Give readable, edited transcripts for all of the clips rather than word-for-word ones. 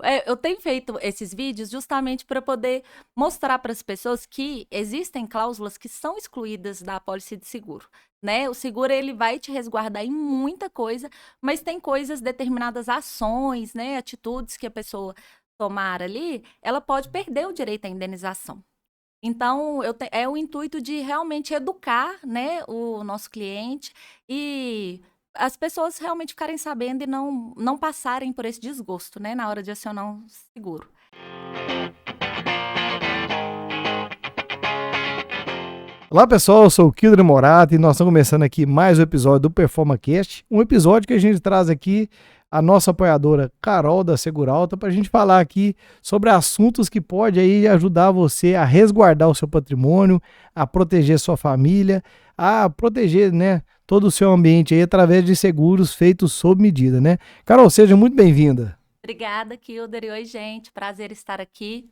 Eu tenho feito esses vídeos justamente para poder mostrar para as pessoas que existem cláusulas que são excluídas da apólice de seguro, né? O seguro ele vai te resguardar em muita coisa, mas tem coisas, determinadas ações, né, atitudes que a pessoa tomar ali, ela pode perder o direito à indenização. Então, é o intuito de realmente educar, né, o nosso cliente e as pessoas realmente ficarem sabendo e não passarem por esse desgosto, né, na hora de acionar um seguro. Olá pessoal, eu sou o Kildre Morato e nós estamos começando aqui mais um episódio do PerformaCast, um episódio que a gente traz aqui a nossa apoiadora Carol da Seguralta para a gente falar aqui sobre assuntos que pode aí ajudar você a resguardar o seu patrimônio, a proteger sua família, a proteger, né, todo o seu ambiente aí através de seguros feitos sob medida, né? Carol, seja muito bem-vinda. Obrigada, Kilder. E oi, gente. Prazer estar aqui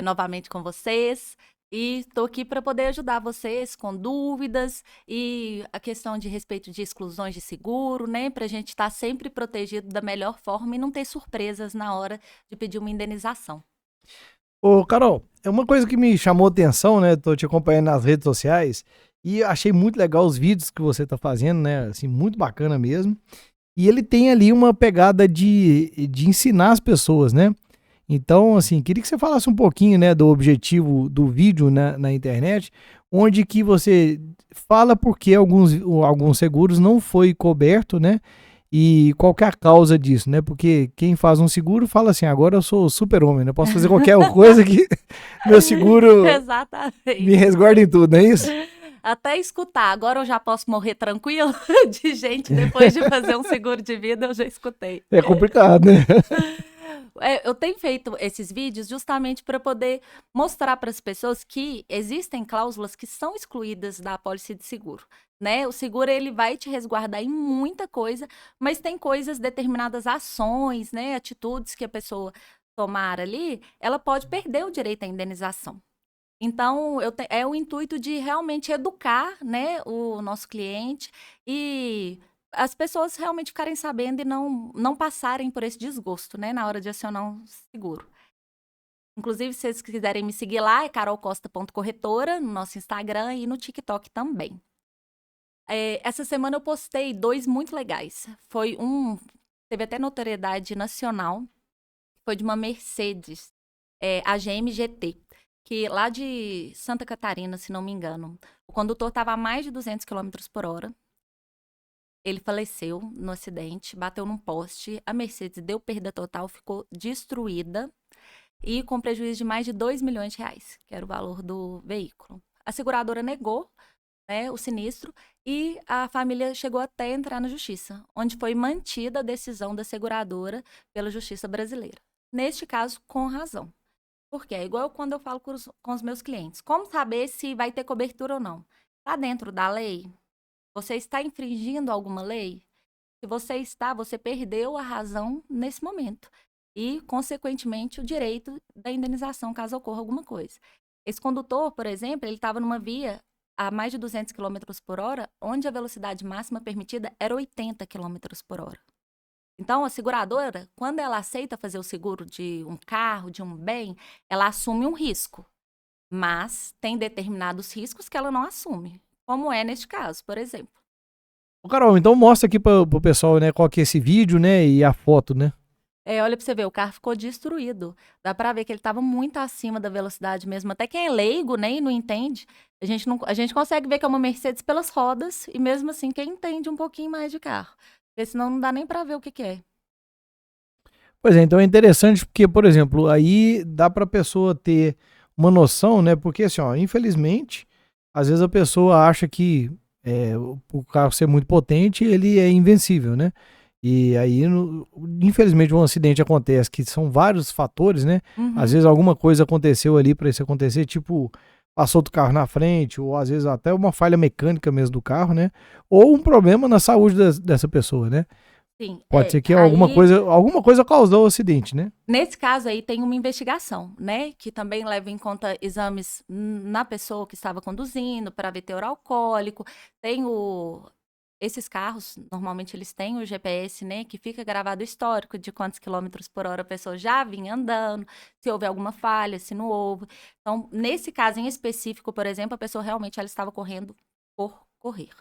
novamente com vocês. E estou aqui para poder ajudar vocês com dúvidas e a questão de respeito de exclusões de seguro, né? Para a gente estar sempre protegido da melhor forma e não ter surpresas na hora de pedir uma indenização. Ô, Carol, é uma coisa que me chamou atenção, né? Tô te acompanhando nas redes sociais e achei muito legal os vídeos que você tá fazendo, né? Assim, muito bacana mesmo. E ele tem ali uma pegada de ensinar as pessoas, né? Então, assim, queria que você falasse um pouquinho, né, do objetivo do vídeo na internet, onde que você fala por que alguns seguros não foi coberto, né? E qual que é a causa disso, né? Porque quem faz um seguro fala assim, agora eu sou super-homem, né? Posso fazer qualquer coisa que meu seguro me Exatamente. resguarda em tudo, não é isso? Até escutar. Agora eu já posso morrer tranquilo de gente depois de fazer um seguro de vida, eu já escutei. É complicado, né? Eu tenho feito esses vídeos justamente para poder mostrar para as pessoas que existem cláusulas que são excluídas da apólice de seguro, né? O seguro ele vai te resguardar em muita coisa, mas tem coisas, determinadas ações, né, atitudes que a pessoa tomar ali, ela pode perder o direito à indenização. Então, é o intuito de realmente educar, né, o nosso cliente e as pessoas realmente ficarem sabendo e não passarem por esse desgosto, né, na hora de acionar um seguro. Inclusive, se vocês quiserem me seguir lá, é carolcosta.corretora, no nosso Instagram e no TikTok também. Essa semana eu postei 2 muito legais. Teve até notoriedade nacional, foi de uma Mercedes, a GM GT, que lá de Santa Catarina, se não me engano, o condutor estava a mais de 200 quilômetros por hora. Ele faleceu no acidente, bateu num poste, a Mercedes deu perda total, ficou destruída e com prejuízo de mais de 2 milhões de reais, que era o valor do veículo. A seguradora negou, né, o sinistro e a família chegou até a entrar na justiça, onde foi mantida a decisão da seguradora pela justiça brasileira. Neste caso, com razão. Porque é igual quando eu falo com os meus clientes. Como saber se vai ter cobertura ou não? Está dentro da lei? Você está infringindo alguma lei? Se você está, você perdeu a razão nesse momento. E, consequentemente, o direito da indenização caso ocorra alguma coisa. Esse condutor, por exemplo, ele estava numa via a mais de 200 quilômetros por hora, onde a velocidade máxima permitida era 80 quilômetros por hora. Então, a seguradora, quando ela aceita fazer o seguro de um carro, de um bem, ela assume um risco. Mas tem determinados riscos que ela não assume, como é neste caso, por exemplo. Ô, Carol, então mostra aqui pro pessoal, né, qual que é esse vídeo, né, e a foto, né? Olha para você ver, o carro ficou destruído. Dá para ver que ele estava muito acima da velocidade mesmo. Até quem é leigo, né, e não entende, a gente consegue ver que é uma Mercedes pelas rodas, e mesmo assim, quem entende um pouquinho mais de carro. Porque senão não dá nem para ver o que que é. Pois é, então é interessante porque, por exemplo, aí dá para a pessoa ter uma noção, né? Porque assim, ó, infelizmente, às vezes a pessoa acha que o carro ser muito potente, ele é invencível, né? E aí, infelizmente, um acidente acontece, que são vários fatores, né? Às Uhum. vezes alguma coisa aconteceu ali para isso acontecer, tipo, passou outro carro na frente, ou às vezes até uma falha mecânica mesmo do carro, né? Ou um problema na saúde dessa pessoa, né? Sim, Pode ser que aí alguma coisa causou o acidente, né? nesse caso aí tem uma investigação, né, que também leva em conta exames na pessoa que estava conduzindo para ver teor alcoólico, tem esses carros, normalmente eles têm o GPS, né, que fica gravado o histórico de quantos quilômetros por hora a pessoa já vinha andando, se houve alguma falha, se não houve. Então, nesse caso em específico, por exemplo, a pessoa realmente ela estava correndo por correr.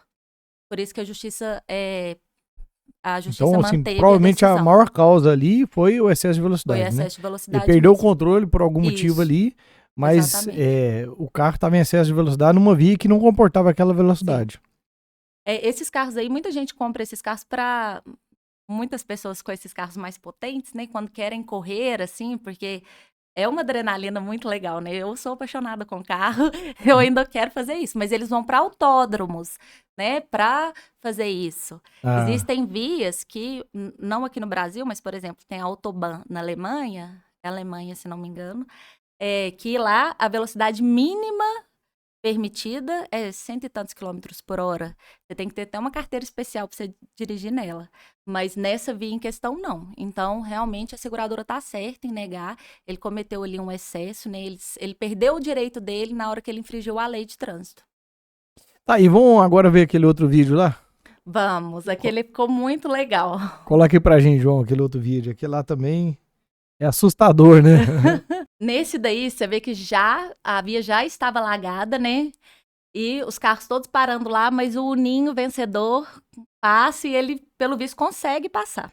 Por isso que a justiça Então, assim, manteve a provavelmente a decisão. maior causa ali foi o excesso de Foi velocidade, né? excesso de Ele velocidade perdeu o mesmo. controle por algum motivo Isso, ali, mas exatamente. o carro estava em excesso de velocidade numa via que não comportava aquela Sim. velocidade. Esses carros aí, muita gente compra esses carros para muitas pessoas com esses carros mais potentes, né? Quando querem correr, assim, porque é uma adrenalina muito legal, né? Eu sou apaixonada com carro, eu ainda quero fazer isso, mas eles vão para autódromos, né? Para fazer isso. Ah, Existem vias que, não aqui no Brasil, mas, por exemplo, tem a Autobahn na Alemanha, se não me engano, que lá a velocidade mínima permitida é cento e tantos quilômetros por hora. Você tem que ter até uma carteira especial para você dirigir nela. Mas nessa via em questão, não. Então, realmente, a seguradora está certa em negar. Ele cometeu ali um excesso, né? Ele perdeu o direito dele na hora que ele infringiu a lei de trânsito. tá, e vamos agora ver aquele outro vídeo lá? Vamos, aquele ficou muito legal. Coloca aí pra gente, João, aquele outro vídeo. Aquele lá também é assustador, né? Nesse daí, você vê que a via já estava alagada, né? E os carros todos parando lá, mas o ninho vencedor passa e ele, pelo visto, consegue passar.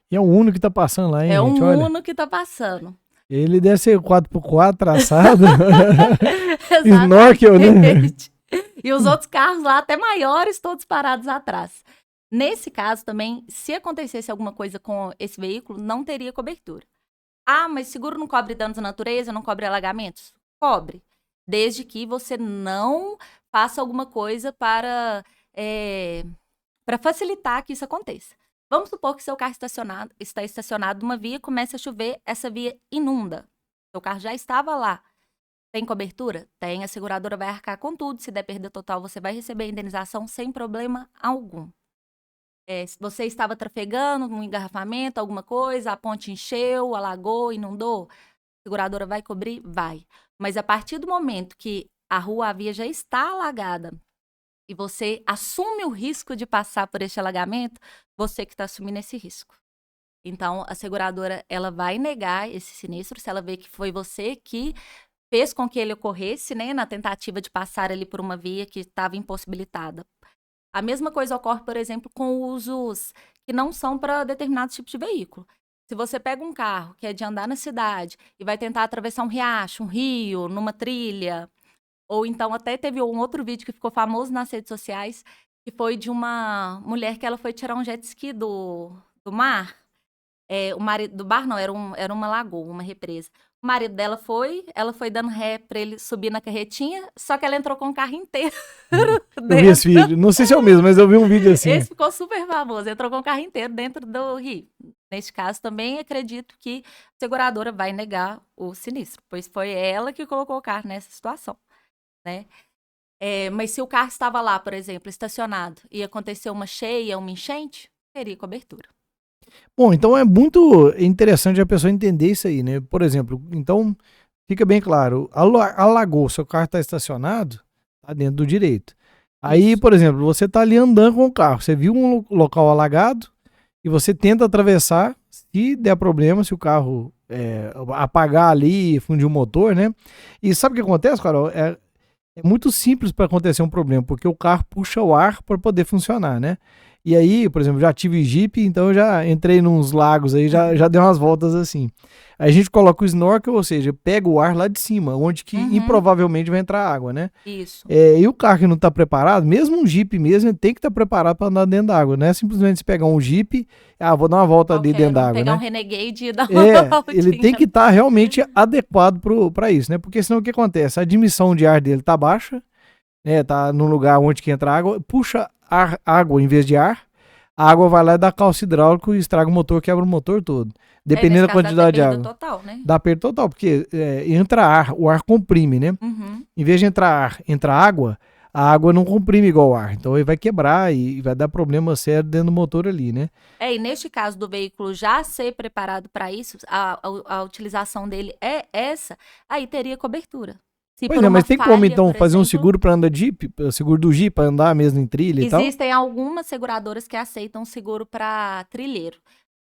E é o único que tá passando lá, hein, É gente? um Olha. Uno que tá passando. Ele deve ser 4x4 traçado. Snorkel, né? Exatamente. E os outros carros lá, até maiores, todos parados atrás. Nesse caso também, se acontecesse alguma coisa com esse veículo, não teria cobertura. Ah, mas seguro não cobre danos à natureza, não cobre alagamentos? Cobre. Desde que você não faça alguma coisa para facilitar que isso aconteça. Vamos supor que seu carro está estacionado numa via, começa a chover, essa via inunda. Seu carro já estava lá. Tem cobertura? Tem. A seguradora vai arcar com tudo. Se der perda total, você vai receber a indenização sem problema algum. Se você estava trafegando num engarrafamento, alguma coisa, a ponte encheu, alagou, inundou, a seguradora vai cobrir? Vai. Mas a partir do momento que a via já está alagada e você assume o risco de passar por este alagamento, você que está assumindo esse risco. Então, a seguradora, ela vai negar esse sinistro se ela vê que foi você que fez com que ele ocorresse, né, na tentativa de passar ali por uma via que estava impossibilitada. A mesma coisa ocorre, por exemplo, com usos que não são para determinados tipos de veículo. Se você pega um carro que é de andar na cidade e vai tentar atravessar um riacho, um rio, numa trilha, ou então até teve um outro vídeo que ficou famoso nas redes sociais, que foi de uma mulher que ela foi tirar um jet ski do mar. O marido do bar não, era uma lagoa, uma represa. O marido dela ela foi dando ré pra ele subir na carretinha, só que ela entrou com o carro inteiro Eu vi esse dentro. vídeo. Não sei se é o mesmo, mas eu vi um vídeo assim. Esse ficou super famoso, entrou com o carro inteiro dentro do rio. Neste caso, também acredito que a seguradora vai negar o sinistro, pois foi ela que colocou o carro nessa situação, né? Mas se o carro estava lá, por exemplo, estacionado, e aconteceu uma cheia, uma enchente, teria cobertura. Bom, então é muito interessante a pessoa entender isso aí, né? Por exemplo, então fica bem claro, alagou, seu carro está estacionado, tá dentro do direito. Aí, Isso. por exemplo, você tá ali andando com o carro, você viu um local alagado e você tenta atravessar, se der problema, se o carro apagar ali, fundir o motor, né? E sabe o que acontece, Carol? É muito simples para acontecer um problema, porque o carro puxa o ar para poder funcionar, né? E aí, por exemplo, já tive Jeep, então eu já entrei nos lagos aí, já dei umas voltas assim. Aí a gente coloca o snorkel, ou seja, pega o ar lá de cima, onde que improvavelmente vai entrar água, né? Isso. E o carro que não está preparado, mesmo um Jeep mesmo, ele tem que estar preparado para andar dentro da água. Não é simplesmente você pegar um Jeep, vou dar uma volta ali dentro da água, Pegar um né? Renegade e dar uma voltinha. Ele tem que estar realmente adequado para isso, né? Porque senão o que acontece? A admissão de ar dele tá baixa, né? Tá num lugar onde que entra água, puxa água em vez de ar, a água vai lá e dá calço hidráulico e estraga o motor, quebra o motor todo. Dependendo da quantidade de água. Dá perda total, né? Dá perda total, porque entra ar, o ar comprime, né? Em vez de entrar ar, entra água, a água não comprime igual o ar. Então ele vai quebrar e vai dar problema sério dentro do motor ali, né? E neste caso do veículo já ser preparado para isso, a utilização dele é essa, aí teria cobertura. Se Pois por é, uma mas tem como, falha, então, por fazer um exemplo, seguro pra andar Jeep, seguro do Jeep, pra andar mesmo em trilha e tal? existem algumas seguradoras que aceitam seguro para trilheiro.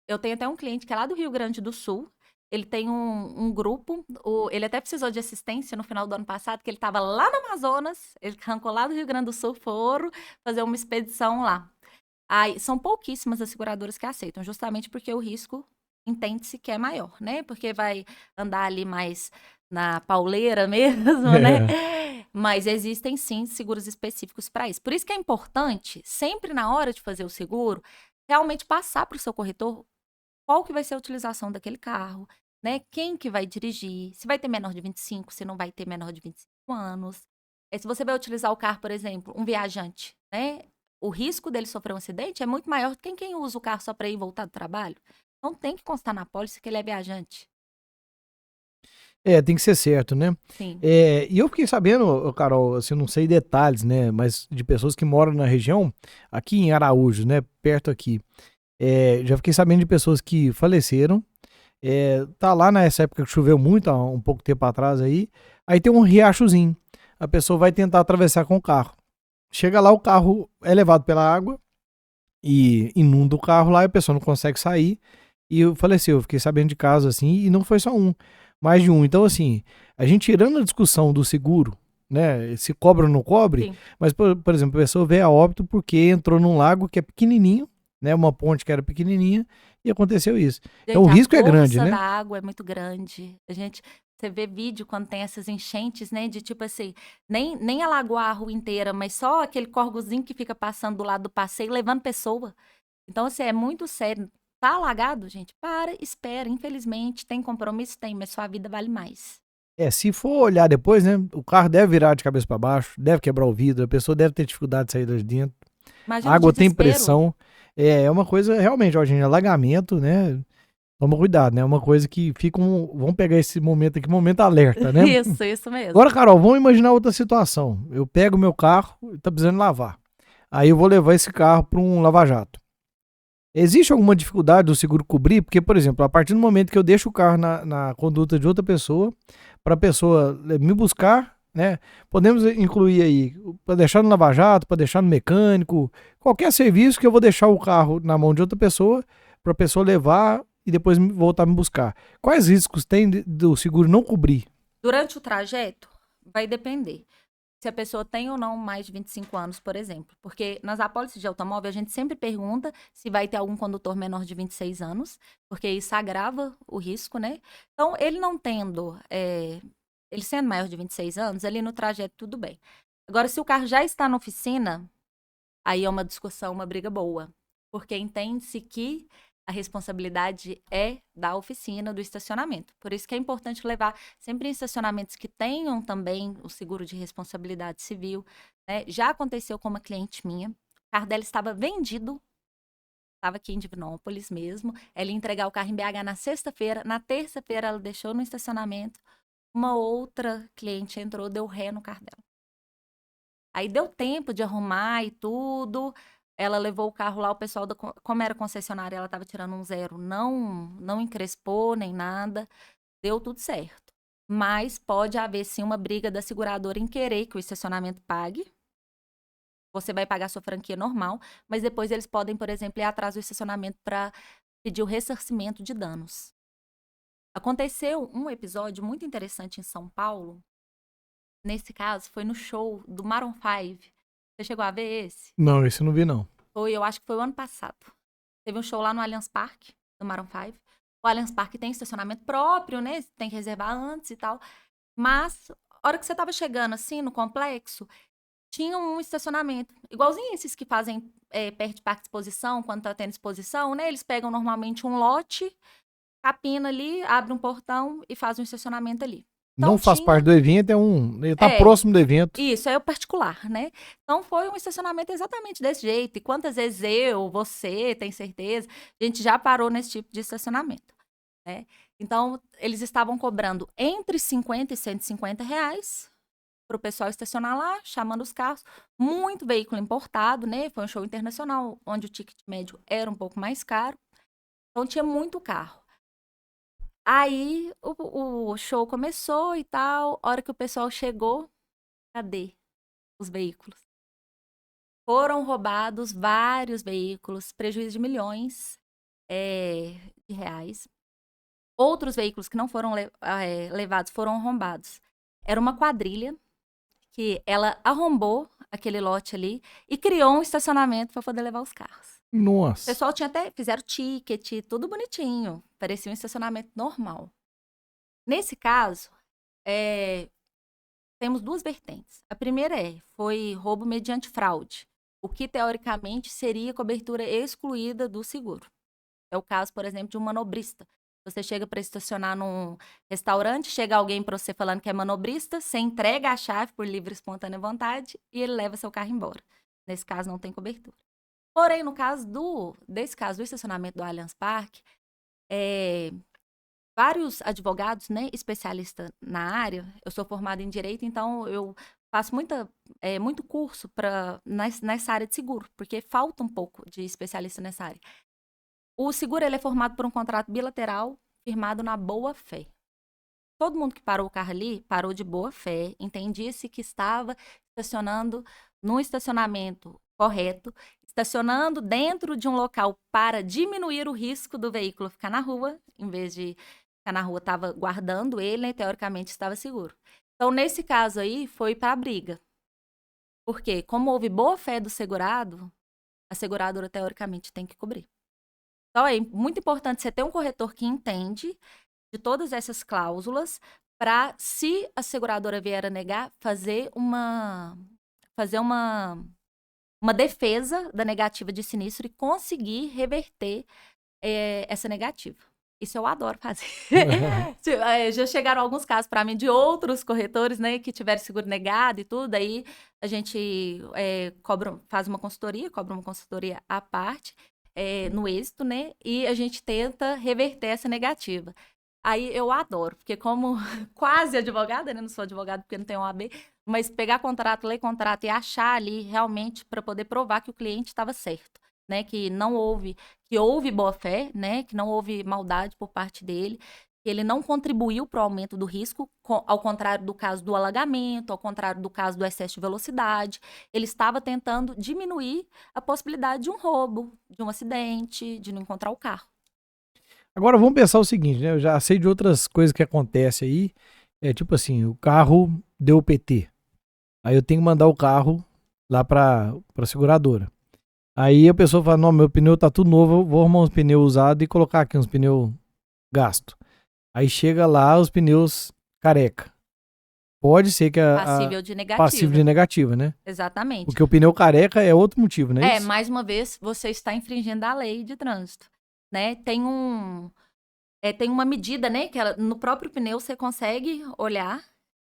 Eu tenho até um cliente que é lá do Rio Grande do Sul. Ele tem um grupo, ele até precisou de assistência no final do ano passado, que ele estava lá no Amazonas, ele arrancou lá do Rio Grande do Sul, foram fazer uma expedição lá. Aí, são pouquíssimas as seguradoras que aceitam, justamente porque o risco entende-se que é maior, né? Porque vai andar ali mais na pauleira mesmo, né? É. Mas existem sim seguros específicos para isso. Por isso que é importante, sempre na hora de fazer o seguro, realmente passar para o seu corretor qual que vai ser a utilização daquele carro, né? Quem que vai dirigir, se vai ter menor de 25, se não vai ter menor de 25 anos. Se você vai utilizar o carro, por exemplo, um viajante, né? O risco dele sofrer um acidente é muito maior do que quem usa o carro só para ir e voltar do trabalho. Então tem que constar na pólice que ele é viajante. É, tem que ser certo, né? Sim. É, e eu fiquei sabendo, ô, Carol, assim, não sei detalhes, né? Mas de pessoas que moram na região, aqui em Araújo, né? Perto aqui. É, já fiquei sabendo de pessoas que faleceram. É, tá lá nessa época que choveu muito, há um pouco tempo atrás aí. Aí tem um riachozinho. A pessoa vai tentar atravessar com o carro. Chega lá, o carro é levado pela água e inunda o carro lá e a pessoa não consegue sair e faleceu. Eu fiquei sabendo de casos assim e não foi só um, mais de um. Então, assim, a gente tirando a discussão do seguro, né, se cobra ou não cobre, Sim. mas, por exemplo, a pessoa veio a óbito porque entrou num lago que é pequenininho, né, uma ponte que era pequenininha e aconteceu isso. Então, o Gente, a risco é grande, força né? da água é muito grande. Você vê vídeo quando tem essas enchentes, né? De tipo assim, nem alagoar a rua inteira, mas só aquele corgozinho que fica passando do lado do passeio, levando pessoa. Então, assim, é muito sério. Tá alagado, gente? Para, espera. Infelizmente, tem compromisso? Tem, mas sua vida vale mais. É, se for olhar depois, né, o carro deve virar de cabeça para baixo, deve quebrar o vidro, a pessoa deve ter dificuldade de sair de dentro. A Imagina o água tem desespero. pressão. É uma coisa realmente, ó, gente, alagamento, né? Toma cuidado, né? É uma coisa que fica um. Vamos pegar esse momento aqui, momento alerta, né? Isso Agora, mesmo. Carol, vamos imaginar outra situação. Eu pego meu carro e tá precisando lavar. Aí eu vou levar esse carro para um lava-jato. Existe alguma dificuldade do seguro cobrir? Porque, por exemplo, a partir do momento que eu deixo o carro na conduta de outra pessoa, para a pessoa me buscar, né? Podemos incluir aí para deixar no lava-jato, para deixar no mecânico, qualquer serviço que eu vou deixar o carro na mão de outra pessoa, para a pessoa levar e depois voltar a me buscar. Quais riscos tem do seguro não cobrir? Durante o trajeto, vai depender se a pessoa tem ou não mais de 25 anos, por exemplo. Porque nas apólices de automóvel, a gente sempre pergunta se vai ter algum condutor menor de 26 anos, porque isso agrava o risco, né? Então, ele não tendo, ele sendo maior de 26 anos, ali no trajeto tudo bem. Agora, se o carro já está na oficina, aí é uma discussão, uma briga boa. Porque entende-se que a responsabilidade é da oficina, do estacionamento. Por isso que é importante levar sempre em estacionamentos que tenham também o seguro de responsabilidade civil, né? Já aconteceu com uma cliente minha, o carro dela estava vendido, estava aqui em Divinópolis mesmo, ela ia entregar o carro em BH na sexta-feira, na terça-feira ela deixou no estacionamento, uma outra cliente entrou, deu ré no carro dela. Aí deu tempo de arrumar e tudo. Ela levou o carro lá, o pessoal como era concessionária, ela estava tirando um zero, não encrespou nem nada, deu tudo certo. Mas pode haver sim uma briga da seguradora em querer que o estacionamento pague. Você vai pagar sua franquia normal, mas depois eles podem, por exemplo, ir atrás do estacionamento para pedir o ressarcimento de danos. Aconteceu um episódio muito interessante em São Paulo. Nesse caso, foi no show do Maroon 5. Você chegou a ver esse? Não, esse eu não vi, não. Foi, eu acho que foi o ano passado. Teve um show lá no Allianz Parque, do Maroon 5. O Allianz Parque tem estacionamento próprio, né? Tem que reservar antes e tal. Mas, a hora que você tava chegando, assim, no complexo, tinha um estacionamento. Igualzinho esses que fazem perto de parque de exposição, quando tá tendo exposição, né? Eles pegam normalmente um lote, capina ali, abre um portão e faz um estacionamento ali. Não Então, faz parte tinha... do evento, ele tá É, próximo do evento. isso, é o particular, né? Então foi um estacionamento exatamente desse jeito. E quantas vezes eu, você, tem certeza, a gente já parou nesse tipo de estacionamento, né? Então, eles estavam cobrando entre 50 e 150 reais para o pessoal estacionar lá, chamando os carros. Muito veículo importado, né? Foi um show internacional, onde o ticket médio era um pouco mais caro. Então, tinha muito carro. Aí o show começou e tal. A hora que o pessoal chegou, cadê os veículos? Foram roubados vários veículos, prejuízo de milhões de reais. Outros veículos que não foram levados foram arrombados. Era uma quadrilha que ela arrombou aquele lote ali e criou um estacionamento para poder levar os carros. O Nossa. pessoal fizeram ticket, tudo bonitinho. Parecia um estacionamento normal. Nesse caso, temos duas vertentes. A primeira foi roubo mediante fraude, o que teoricamente seria cobertura excluída do seguro. É o caso, por exemplo, de um manobrista. Você chega para estacionar num restaurante, chega alguém para você falando que é manobrista, você entrega a chave por livre e espontânea vontade e ele leva seu carro embora. Nesse caso, não tem cobertura. Porém, no caso desse caso do estacionamento do Allianz Parque, vários advogados, né, especialistas na área, eu sou formada em Direito, então eu faço muito curso nessa área de seguro, porque falta um pouco de especialista nessa área. O seguro ele é formado por um contrato bilateral firmado na boa-fé. Todo mundo que parou o carro ali, parou de boa-fé, entendia-se que estava estacionando num estacionamento correto, estacionando dentro de um local para diminuir o risco do veículo ficar na rua, em vez de ficar na rua, estava guardando ele, né, teoricamente estava seguro. Então, nesse caso aí, foi para a briga. Porque, como houve boa-fé do segurado, a seguradora, teoricamente, tem que cobrir. Então, é muito importante você ter um corretor que entende de todas essas cláusulas para, se a seguradora vier a negar, fazer uma defesa da negativa de sinistro e conseguir reverter essa negativa. Isso eu adoro fazer. Já chegaram alguns casos para mim de outros corretores, né, que tiveram seguro negado e tudo, aí a gente faz uma consultoria, cobra uma consultoria à parte, no êxito, né, e a gente tenta reverter essa negativa. Aí eu adoro, porque como quase advogada, né, não sou advogada porque não tenho OAB, mas pegar contrato, ler contrato e achar ali realmente para poder provar que o cliente estava certo, né, que houve boa-fé, né, que não houve maldade por parte dele, que ele não contribuiu para o aumento do risco, ao contrário do caso do alagamento, ao contrário do caso do excesso de velocidade, ele estava tentando diminuir a possibilidade de um roubo, de um acidente, de não encontrar o carro. Agora vamos pensar o seguinte, né? Eu já sei de outras coisas que acontecem aí. É tipo assim, o carro deu PT. Aí eu tenho que mandar o carro lá pra seguradora. Aí a pessoa fala, não, meu pneu tá tudo novo, eu vou arrumar uns pneus usados e colocar aqui uns pneus gasto. Aí chega lá os pneus careca. Pode ser que Passível de negativa. Passível de negativa, né? Exatamente. Porque o pneu careca é outro motivo, né? Mais uma vez, você está infringindo a lei de trânsito, né? Tem uma medida, né, que no próprio pneu você consegue olhar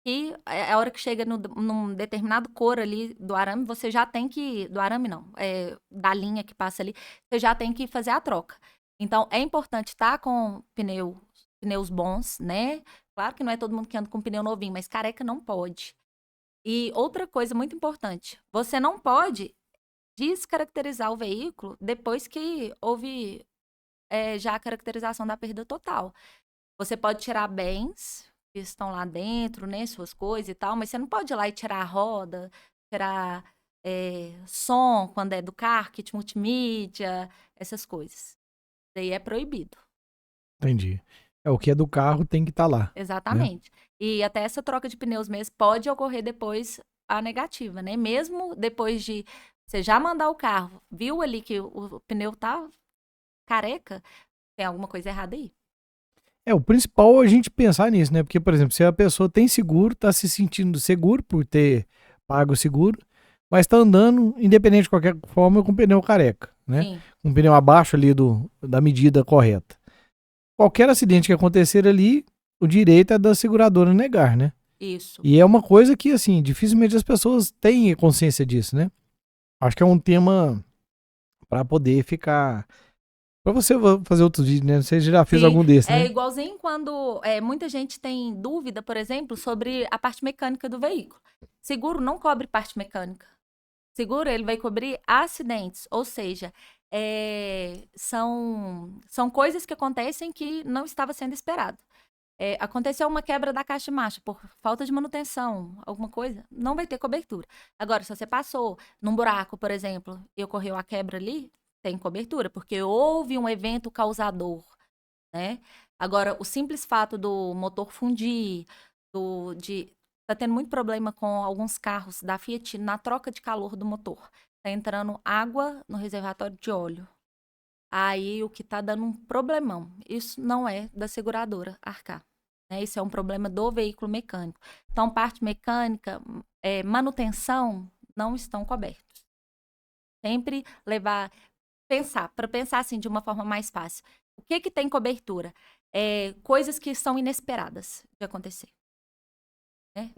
e a hora que chega num determinado cor ali do arame, você já tem que... Do arame não, da linha que passa ali, você já tem que fazer a troca. Então, é importante estar com pneus bons, né? Claro que não é todo mundo que anda com pneu novinho, mas careca não pode. E outra coisa muito importante, você não pode descaracterizar o veículo depois que houve já a caracterização da perda total. Você pode tirar bens que estão lá dentro, né, suas coisas e tal, mas você não pode ir lá e tirar a roda, tirar som quando é do carro, kit multimídia, essas coisas. Daí é proibido. Entendi. O que é do carro tem que estar lá. Exatamente. Né? E até essa troca de pneus mesmo pode ocorrer depois a negativa, né? Mesmo depois de você já mandar o carro, viu ali que o pneu tá careca, tem alguma coisa errada aí. O principal é a gente pensar nisso, né? Porque, por exemplo, se a pessoa tem seguro, tá se sentindo seguro por ter pago o seguro, mas tá andando, independente de qualquer forma, com pneu careca, né? Sim. Com pneu abaixo ali da medida correta. Qualquer acidente que acontecer ali, o direito é da seguradora negar, né? Isso. E é uma coisa que, assim, dificilmente as pessoas têm consciência disso, né? Acho que é um tema para poder ficar... Pra você fazer outros vídeos, né? Você já fez algum desses, né? É igualzinho quando muita gente tem dúvida, por exemplo, sobre a parte mecânica do veículo. Seguro não cobre parte mecânica. Seguro, ele vai cobrir acidentes, ou seja, são coisas que acontecem que não estava sendo esperado. Aconteceu uma quebra da caixa de marcha por falta de manutenção, alguma coisa, não vai ter cobertura. Agora, se você passou num buraco, por exemplo, e ocorreu a quebra ali, tem cobertura, porque houve um evento causador, né? Agora, o simples fato do motor fundir, tá tendo muito problema com alguns carros da Fiat na troca de calor do motor. Tá entrando água no reservatório de óleo. Aí o que tá dando um problemão. Isso não é da seguradora arcar, né? Isso é um problema do veículo mecânico. Então, parte mecânica, manutenção, não estão cobertos. Sempre para pensar assim de uma forma mais fácil. O que tem cobertura? Coisas que são inesperadas de acontecer. Né?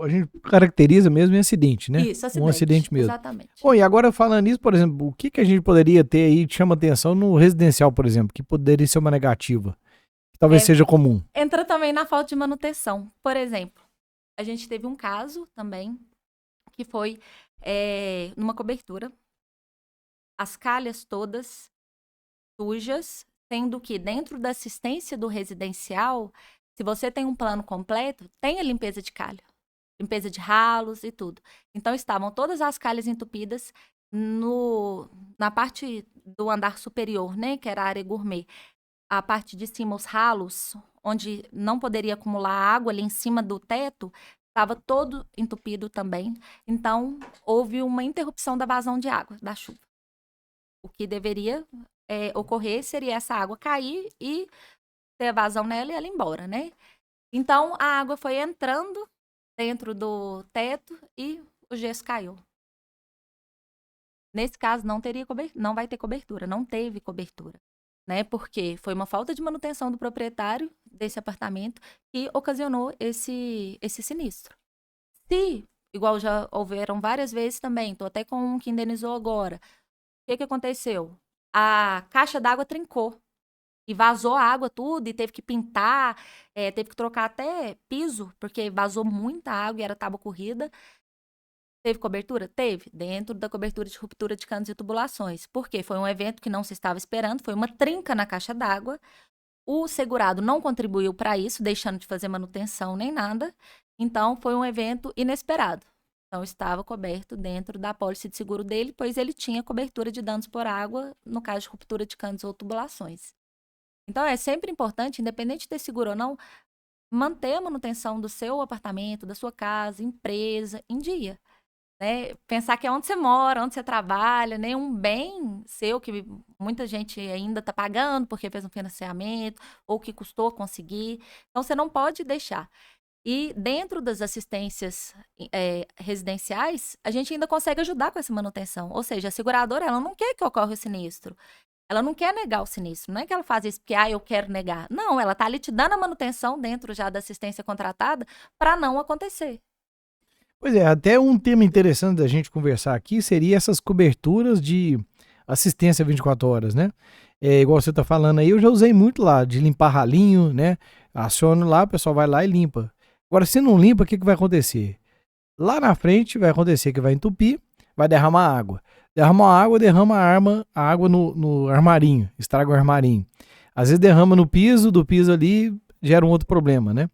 A gente caracteriza mesmo em acidente, né? Isso, Um acidente mesmo. exatamente. Bom, e agora falando nisso, por exemplo, o que a gente poderia ter aí que chama atenção no residencial, por exemplo, que poderia ser uma negativa, que talvez seja comum? Entra também na falta de manutenção. Por exemplo, a gente teve um caso também que foi numa cobertura, as calhas todas sujas, sendo que dentro da assistência do residencial, se você tem um plano completo, tem a limpeza de calha, limpeza de ralos e tudo. Então, estavam todas as calhas entupidas na parte do andar superior, né, que era a área gourmet. A parte de cima, os ralos, onde não poderia acumular água ali em cima do teto, estava todo entupido também. Então, houve uma interrupção da vazão de água, da chuva. O que deveria ocorrer seria essa água cair e ter vazão nela e ela ir embora, né? Então, a água foi entrando dentro do teto e o gesso caiu. Nesse caso, não vai ter cobertura, não teve cobertura, né? Porque foi uma falta de manutenção do proprietário desse apartamento que ocasionou esse sinistro. Se, igual já houveram várias vezes também, tô até com um que indenizou agora, o que aconteceu? A caixa d'água trincou e vazou a água tudo e teve que pintar, teve que trocar até piso, porque vazou muita água e era tábua corrida. Teve cobertura? Teve, dentro da cobertura de ruptura de canos e tubulações. Por quê? Foi um evento que não se estava esperando, foi uma trinca na caixa d'água. O segurado não contribuiu para isso, deixando de fazer manutenção nem nada. Então, foi um evento inesperado. Então, estava coberto dentro da apólice de seguro dele, pois ele tinha cobertura de danos por água, no caso de ruptura de canos ou tubulações. Então, é sempre importante, independente de ter seguro ou não, manter a manutenção do seu apartamento, da sua casa, empresa, em dia. Né? Pensar que é onde você mora, onde você trabalha, né? Um bem seu que muita gente ainda está pagando porque fez um financiamento ou que custou conseguir. Então, você não pode deixar. E dentro das assistências residenciais, a gente ainda consegue ajudar com essa manutenção. Ou seja, a seguradora, ela não quer que ocorra o sinistro. Ela não quer negar o sinistro. Não é que ela faz isso porque, eu quero negar. Não, ela está ali te dando a manutenção dentro já da assistência contratada para não acontecer. Pois é, até um tema interessante da gente conversar aqui seria essas coberturas de assistência 24 horas, né? Igual você tá falando aí, eu já usei muito lá, de limpar ralinho, né? Aciono lá, o pessoal vai lá e limpa. Agora, se não limpa, o que vai acontecer? Lá na frente vai acontecer que vai entupir, vai derramar água. Derrama água, derrama a água no armarinho, estraga o armarinho. Às vezes derrama no piso, do piso ali gera um outro problema, né?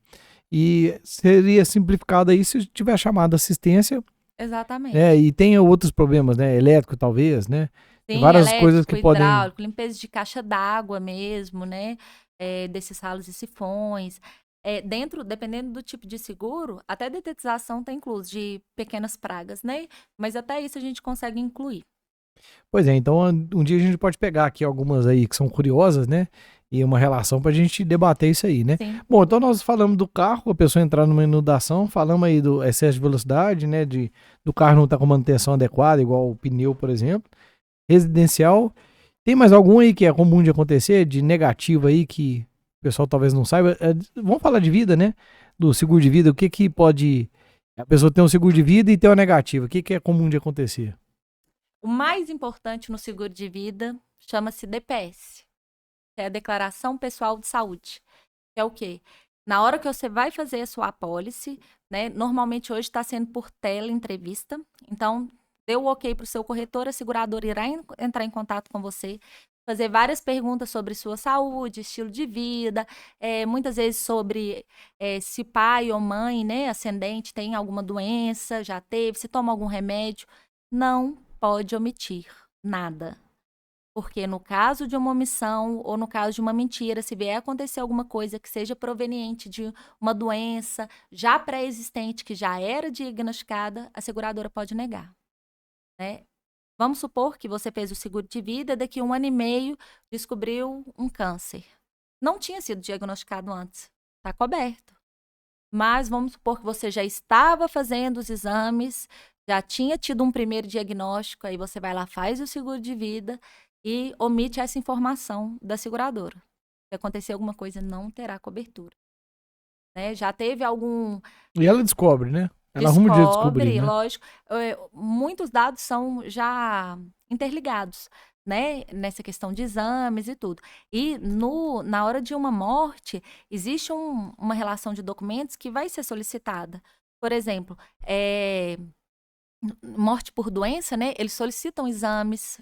E seria simplificado aí se tiver chamado assistência. Exatamente. E tem outros problemas, né? Elétrico, talvez, né? Tem várias elétrico, coisas que hidráulico, podem. limpeza de caixa d'água mesmo, né? Desses ralos e sifões. Dependendo do tipo de seguro, até detetização tá incluso de pequenas pragas, né? Mas até isso a gente consegue incluir. Pois é, então um dia a gente pode pegar aqui algumas aí que são curiosas, né? E uma relação pra gente debater isso aí, né? Sim. Bom, então nós falamos do carro, a pessoa entrar numa inundação, falamos aí do excesso de velocidade, né? Do carro não estar com manutenção adequada, igual o pneu, por exemplo. Residencial. Tem mais algum aí que é comum de acontecer, de negativo aí, que o pessoal talvez não saiba? Vamos falar de vida, né? Do seguro de vida, o que pode... A pessoa tem um seguro de vida e tem uma negativa, o que é comum de acontecer? O mais importante no seguro de vida chama-se DPS, que é a Declaração Pessoal de Saúde. Que é o quê? Na hora que você vai fazer a sua apólice, né? Normalmente hoje está sendo por teleentrevista. Então, deu o ok para o seu corretor, a seguradora irá entrar em contato com você, fazer várias perguntas sobre sua saúde, estilo de vida, muitas vezes sobre se pai ou mãe, né, ascendente, tem alguma doença, já teve, se toma algum remédio. Não pode omitir nada. Porque no caso de uma omissão ou no caso de uma mentira, se vier acontecer alguma coisa que seja proveniente de uma doença já pré-existente, que já era diagnosticada, a seguradora pode negar, né? Vamos supor que você fez o seguro de vida, daqui a 1 ano e meio descobriu um câncer. Não tinha sido diagnosticado antes, está coberto. Mas vamos supor que você já estava fazendo os exames, já tinha tido um primeiro diagnóstico, aí você vai lá, faz o seguro de vida e omite essa informação da seguradora. Se acontecer alguma coisa, não terá cobertura. Né? Já teve algum... E ela descobre, né? Ela arruma um dia de descobrir, né? Lógico. Muitos dados são já interligados, né? Nessa questão de exames e tudo. E na hora de uma morte, existe uma relação de documentos que vai ser solicitada. Por exemplo, morte por doença, né? Eles solicitam exames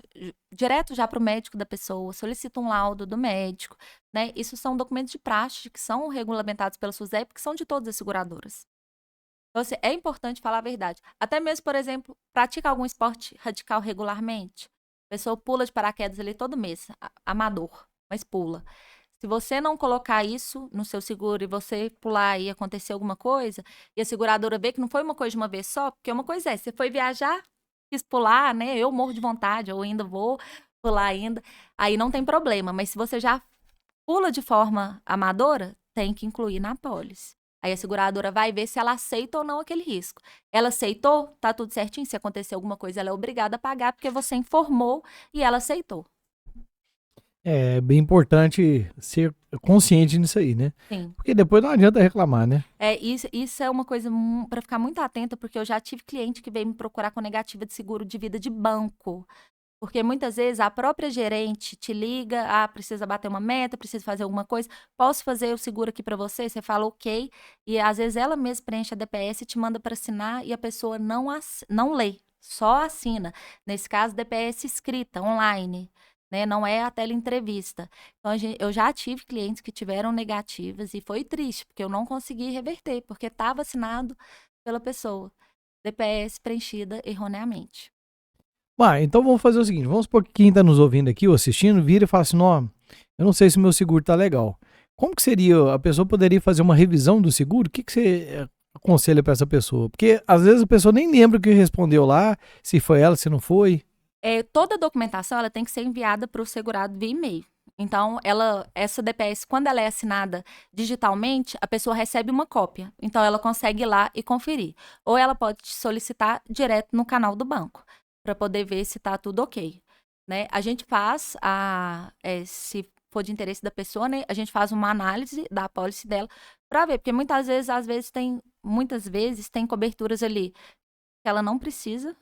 direto já para o médico da pessoa, solicitam um laudo do médico, né? Isso são documentos de praxe que são regulamentados pela SUSEP, que são de todas as seguradoras. Então, assim, é importante falar a verdade. Até mesmo, por exemplo, pratica algum esporte radical regularmente. A pessoa pula de paraquedas ali todo mês, amador, mas pula. Se você não colocar isso no seu seguro e você pular e acontecer alguma coisa, e a seguradora ver que não foi uma coisa de uma vez só, porque uma coisa você foi viajar, quis pular, né? Eu morro de vontade, eu ainda vou pular ainda, aí não tem problema. Mas se você já pula de forma amadora, tem que incluir na apólice. Aí a seguradora vai ver se ela aceita ou não aquele risco. Ela aceitou, tá tudo certinho. Se acontecer alguma coisa, ela é obrigada a pagar, porque você informou e ela aceitou. É bem importante ser consciente nisso aí, né? Sim. Porque depois não adianta reclamar, né? Isso é uma coisa para ficar muito atenta, porque eu já tive cliente que veio me procurar com negativa de seguro de vida de banco. Porque muitas vezes a própria gerente te liga, precisa bater uma meta, precisa fazer alguma coisa, posso fazer o seguro aqui para você? Você fala ok, e às vezes ela mesma preenche a DPS e te manda para assinar e a pessoa não lê, só assina. Nesse caso, DPS escrita, online, né? Não é a teleentrevista. Então, eu já tive clientes que tiveram negativas e foi triste, porque eu não consegui reverter, porque estava assinado pela pessoa. DPS preenchida erroneamente. Então vamos fazer o seguinte, vamos supor que quem tá nos ouvindo aqui ou assistindo, vira e fala assim, não, eu não sei se o meu seguro tá legal. Como que seria, a pessoa poderia fazer uma revisão do seguro? O que você aconselha para essa pessoa? Porque às vezes a pessoa nem lembra o que respondeu lá, se foi ela, se não foi. Toda a documentação ela tem que ser enviada para o segurado via e-mail. Então, essa DPS, quando ela é assinada digitalmente, a pessoa recebe uma cópia. Então, ela consegue ir lá e conferir. Ou ela pode solicitar direto no canal do banco, para poder ver se está tudo ok. Né? A gente faz, se for de interesse da pessoa, né, a gente faz uma análise da apólice dela para ver, porque muitas vezes tem coberturas ali que ela não precisa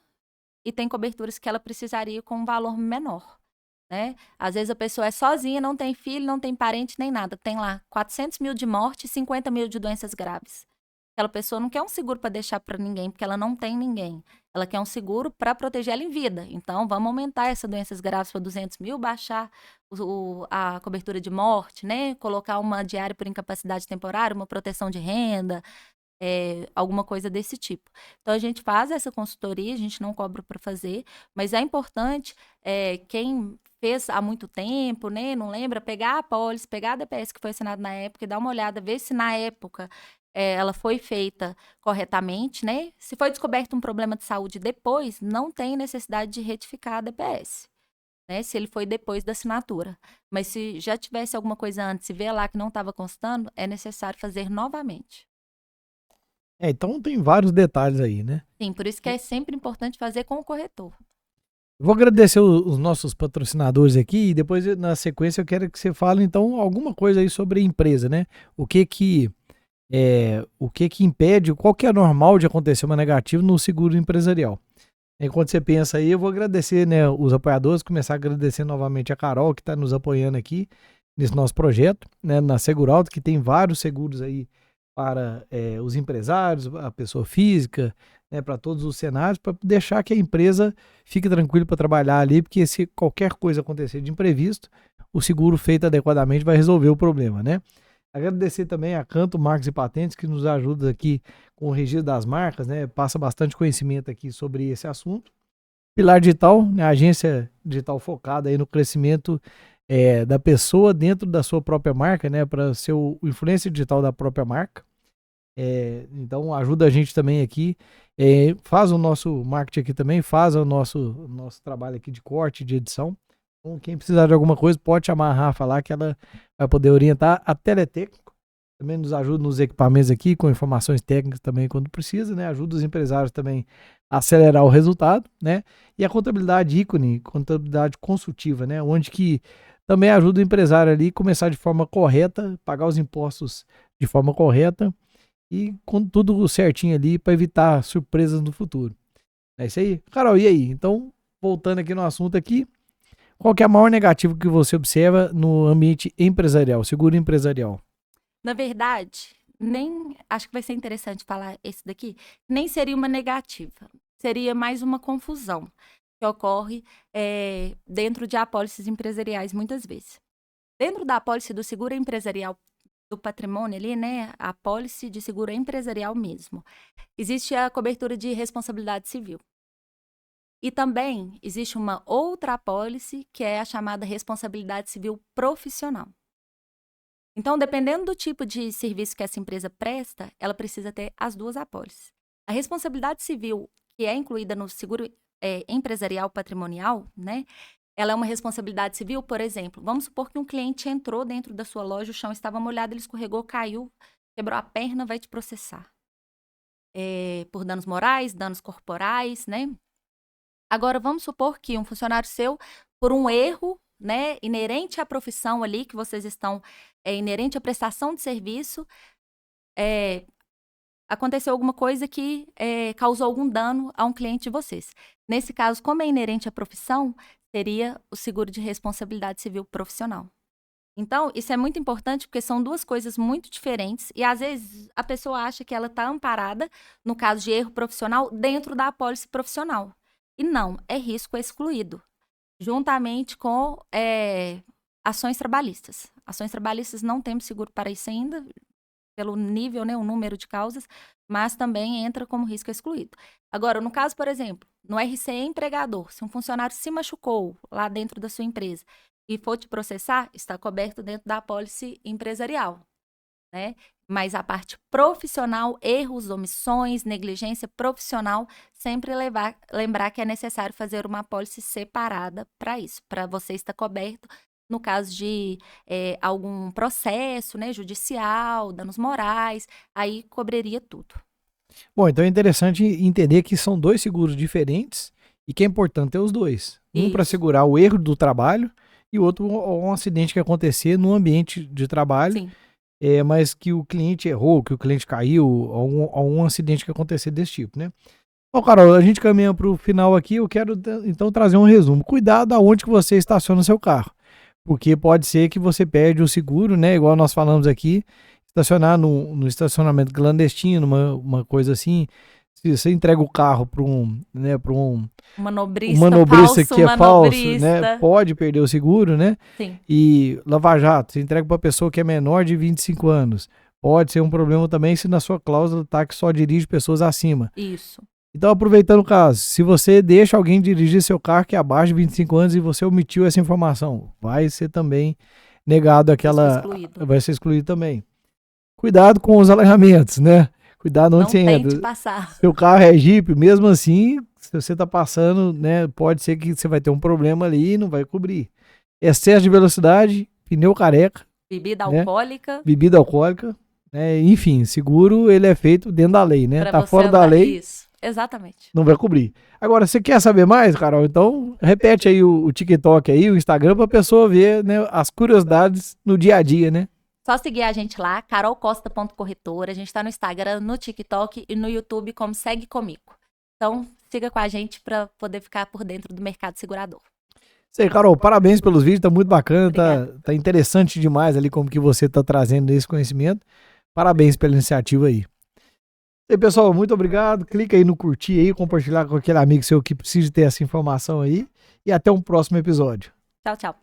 e tem coberturas que ela precisaria com um valor menor. Né? Às vezes a pessoa é sozinha, não tem filho, não tem parente nem nada. Tem lá 400 mil de morte e 50 mil de doenças graves. Aquela pessoa não quer um seguro para deixar para ninguém, porque ela não tem ninguém. Ela quer um seguro para proteger ela em vida. Então, vamos aumentar essas doenças graves para 200 mil, baixar a cobertura de morte, né? Colocar uma diária por incapacidade temporária, uma proteção de renda, alguma coisa desse tipo. Então, a gente faz essa consultoria, a gente não cobra para fazer, mas é importante quem fez há muito tempo, né, não lembra, pegar a apólice, pegar a DPS que foi assinada na época e dar uma olhada, ver se na época ela foi feita corretamente, né? Se foi descoberto um problema de saúde depois, não tem necessidade de retificar a DPS, né? Se ele foi depois da assinatura. Mas se já tivesse alguma coisa antes, se vê lá que não estava constando, é necessário fazer novamente. Então tem vários detalhes aí, né? Sim, por isso que é sempre importante fazer com o corretor. Vou agradecer os nossos patrocinadores aqui e depois, na sequência, eu quero que você fale, então, alguma coisa aí sobre a empresa, né? O que que impede, qual que é normal de acontecer uma negativa no seguro empresarial. Enquanto você pensa aí, eu vou agradecer, né, os apoiadores, começar a agradecer novamente a Carol, que está nos apoiando aqui nesse nosso projeto, né, na Segurauto, que tem vários seguros aí para os empresários, a pessoa física, né, para todos os cenários, para deixar que a empresa fique tranquila para trabalhar ali, porque se qualquer coisa acontecer de imprevisto, o seguro feito adequadamente vai resolver o problema, né? Agradecer também a Canto Marcas e Patentes, que nos ajuda aqui com o registro das marcas, né? Passa bastante conhecimento aqui sobre esse assunto. Pilar Digital, né? Agência digital focada aí no crescimento da pessoa dentro da sua própria marca, né? Para ser o influencer digital da própria marca. Então ajuda a gente também aqui, faz o nosso marketing aqui também, faz o nosso trabalho aqui de corte, de edição. Então, quem precisar de alguma coisa pode chamar a Rafa lá, que ela vai poder orientar. A Teletécnico também nos ajuda nos equipamentos aqui, com informações técnicas também quando precisa, né? Ajuda os empresários também a acelerar o resultado, né? E a contabilidade ícone, contabilidade consultiva, né? Onde que também ajuda o empresário ali a começar de forma correta, pagar os impostos de forma correta e com tudo certinho ali para evitar surpresas no futuro. É isso aí. Carol, e aí? Então, voltando aqui no assunto aqui, qual que é a maior negativa que você observa no ambiente empresarial, seguro empresarial? Na verdade, acho que vai ser interessante falar esse daqui, nem seria uma negativa, seria mais uma confusão que ocorre dentro de apólices empresariais muitas vezes. Dentro da apólice do seguro empresarial do patrimônio ali, né, a apólice de seguro empresarial mesmo, existe a cobertura de responsabilidade civil. E também existe uma outra apólice, que é a chamada responsabilidade civil profissional. Então, dependendo do tipo de serviço que essa empresa presta, ela precisa ter as duas apólices. A responsabilidade civil, que é incluída no seguro empresarial patrimonial, né? Ela é uma responsabilidade civil, por exemplo, vamos supor que um cliente entrou dentro da sua loja, o chão estava molhado, ele escorregou, caiu, quebrou a perna, vai te processar. Por danos morais, danos corporais, né? Agora, vamos supor que um funcionário seu, por um erro, né, inerente à profissão ali, que vocês estão, inerente à prestação de serviço, aconteceu alguma coisa que causou algum dano a um cliente de vocês. Nesse caso, como é inerente à profissão, seria o seguro de responsabilidade civil profissional. Então, isso é muito importante porque são duas coisas muito diferentes e, às vezes, a pessoa acha que ela está amparada, no caso de erro profissional, dentro da apólice profissional. E não, é risco excluído, juntamente com ações trabalhistas. Ações trabalhistas não temos seguro para isso ainda, pelo nível, né, o número de causas, mas também entra como risco excluído. Agora, no caso, por exemplo, no RCE empregador, se um funcionário se machucou lá dentro da sua empresa e for te processar, está coberto dentro da apólice empresarial, né? Mas a parte profissional, erros, omissões, negligência profissional, sempre lembrar que é necessário fazer uma apólice separada para isso, para você estar coberto no caso de algum processo, né, judicial, danos morais, aí cobriria tudo. Bom, então é interessante entender que são dois seguros diferentes e que é importante ter os dois. Um para segurar o erro do trabalho e outro um acidente que acontecer no ambiente de trabalho. Sim. Mas que o cliente errou, que o cliente caiu, algum acidente que acontecer desse tipo, né? Bom, Carol, a gente caminha para o final aqui, eu quero então trazer um resumo. Cuidado aonde que você estaciona o seu carro, porque pode ser que você perde o seguro, né? Igual nós falamos aqui, estacionar no estacionamento clandestino, uma coisa assim. Se você entrega o carro para um manobrista que é falso, né? Pode perder o seguro, né? Sim. E Lava Jato, você entrega para uma pessoa que é menor de 25 anos. Pode ser um problema também se na sua cláusula tá que só dirige pessoas acima. Isso. Então, aproveitando o caso, se você deixa alguém dirigir seu carro que é abaixo de 25 anos e você omitiu essa informação, vai ser também negado vai ser excluído também. Cuidado com os alagamentos, né? Cuidado onde você entra. Passar. Seu carro é Jeep, mesmo assim, se você tá passando, né, pode ser que você vai ter um problema ali e não vai cobrir. Excesso de velocidade, pneu careca. Bebida alcoólica. Bebida alcoólica. Enfim, seguro, ele é feito dentro da lei, né? Tá fora da lei. Isso, exatamente. Não vai cobrir. Agora, você quer saber mais, Carol? Então, repete aí o TikTok aí, o Instagram, pra pessoa ver, né, as curiosidades no dia a dia, né? Só seguir a gente lá, carolcosta.corretora. A gente está no Instagram, no TikTok e no YouTube como Segue Comigo. Então, siga com a gente para poder ficar por dentro do mercado segurador. Isso aí, Carol. Parabéns pelos vídeos, tá muito bacana, tá interessante demais ali como que você tá trazendo esse conhecimento. Parabéns pela iniciativa aí. Isso E aí, pessoal, muito obrigado. Clica aí no curtir aí, compartilhar com aquele amigo seu que precisa ter essa informação aí. E até um próximo episódio. Tchau, tchau.